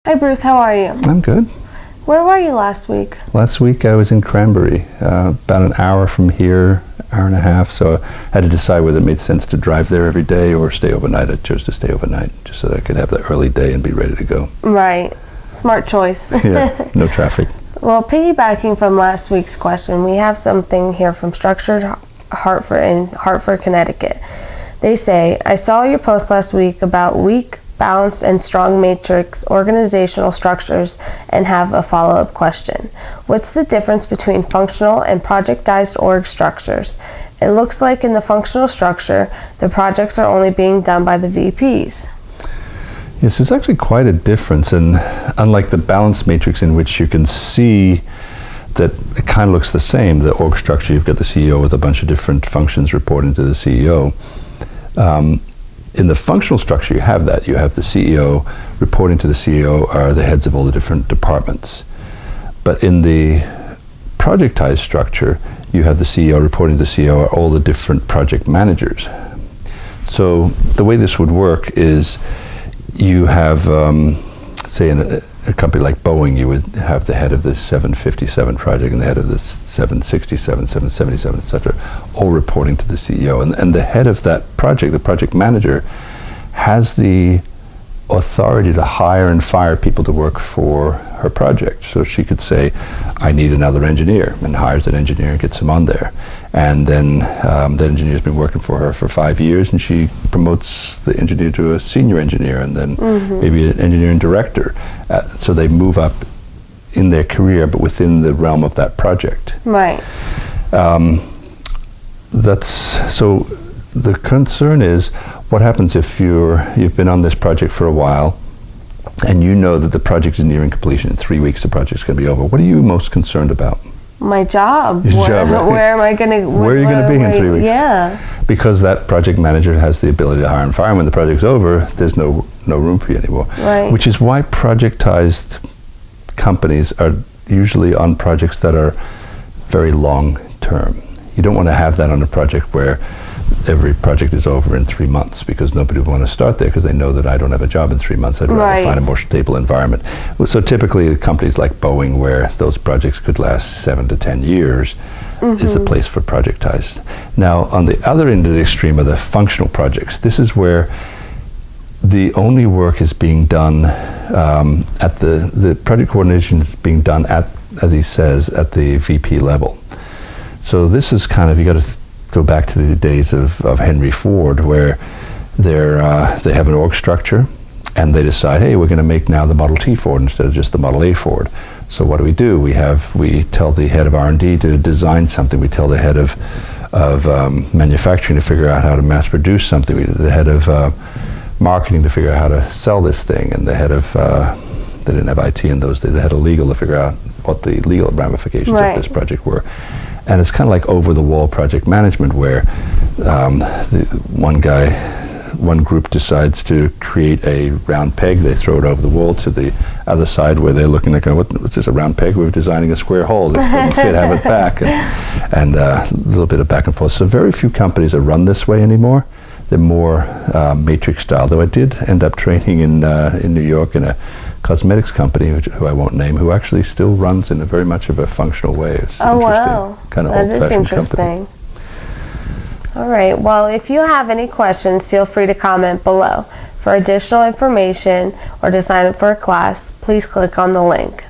Hi Bruce, how are you? I'm good. Where were you last week? Last week I was in Cranberry, about an hour from here, hour and a half, so I had to decide whether it made sense to drive there every day or stay overnight. I chose to stay overnight just so that I could have the early day and be ready to go. Right. Smart choice. Yeah, no traffic. Well, piggybacking from last week's question, we have something here from Structured Hartford in Hartford, Connecticut. They say, I saw your post last week about weak, balanced, and strong matrix organizational structures and have a follow-up question. What's the difference between functional and projectized org structures? It looks like in the functional structure, the projects are only being done by the VPs. Yes, there's actually quite a difference, and unlike the balanced matrix in which you can see that it kind of looks the same, the org structure, you've got the CEO with a bunch of different functions reporting to the CEO. In the functional structure, you have that. You have the CEO reporting to the CEO are the heads of all the different departments. But in the projectized structure, you have the CEO reporting to the CEO are all the different project managers. So the way this would work is you have, say in a company like Boeing, you would have the head of the 757 project and the head of the 767, 777, etc., all reporting to the CEO. And the head of that project, the project manager, has the authority to hire and fire people to work for her project. So she could say, I need another engineer, and hires an engineer and gets him on there. And then that engineer's been working for her for 5 years, and she promotes the engineer to a senior engineer, and then maybe an engineering director. So they move up in their career, but within the realm of that project. Right. So the concern is, what happens if you've been on this project for a while, and you know that the project is nearing completion? In 3 weeks, the project's going to be over. What are you most concerned about? My job. Your job, right? Where am I going to? Where are you going to be in 3 weeks? Yeah. Because that project manager has the ability to hire and fire. When the project's over, there's no room for you anymore. Right. Which is why projectized companies are usually on projects that are very long term. You don't want to have that on a project where every project is over in 3 months, because nobody would want to start there because they know that I don't have a job in 3 months. I'd rather find a more stable environment. So typically companies like Boeing, where those projects could last 7 to 10 years, is a place for projectized. Now, on the other end of the extreme are the functional projects. This is where the only work is being done at the project coordination is being done at, as he says, at the VP level. So this is kind of, you got to go back to the days of Henry Ford, where they have an org structure, and they decide, hey, we're going to make now the Model T Ford instead of just the Model A Ford. So what do? We tell the head of R&D to design something. We tell the head of manufacturing to figure out how to mass produce something. The head of marketing to figure out how to sell this thing, and the head of they didn't have IT in those days. The head of legal to figure out what the legal ramifications of this project were. And it's kind of like over-the-wall project management, where one group decides to create a round peg, they throw it over the wall to the other side, where they're looking like, what's this, a round peg? We're designing a square hole. This doesn't fit, have it back. And a little bit of back and forth. So very few companies are run this way anymore. They're more matrix style, though I did end up training in New York in a cosmetics company, who I won't name, who actually still runs in a very much of a functional way. It's wow. Kind of that is interesting. Company. All right. Well, if you have any questions, feel free to comment below. For additional information or to sign up for a class, please click on the link.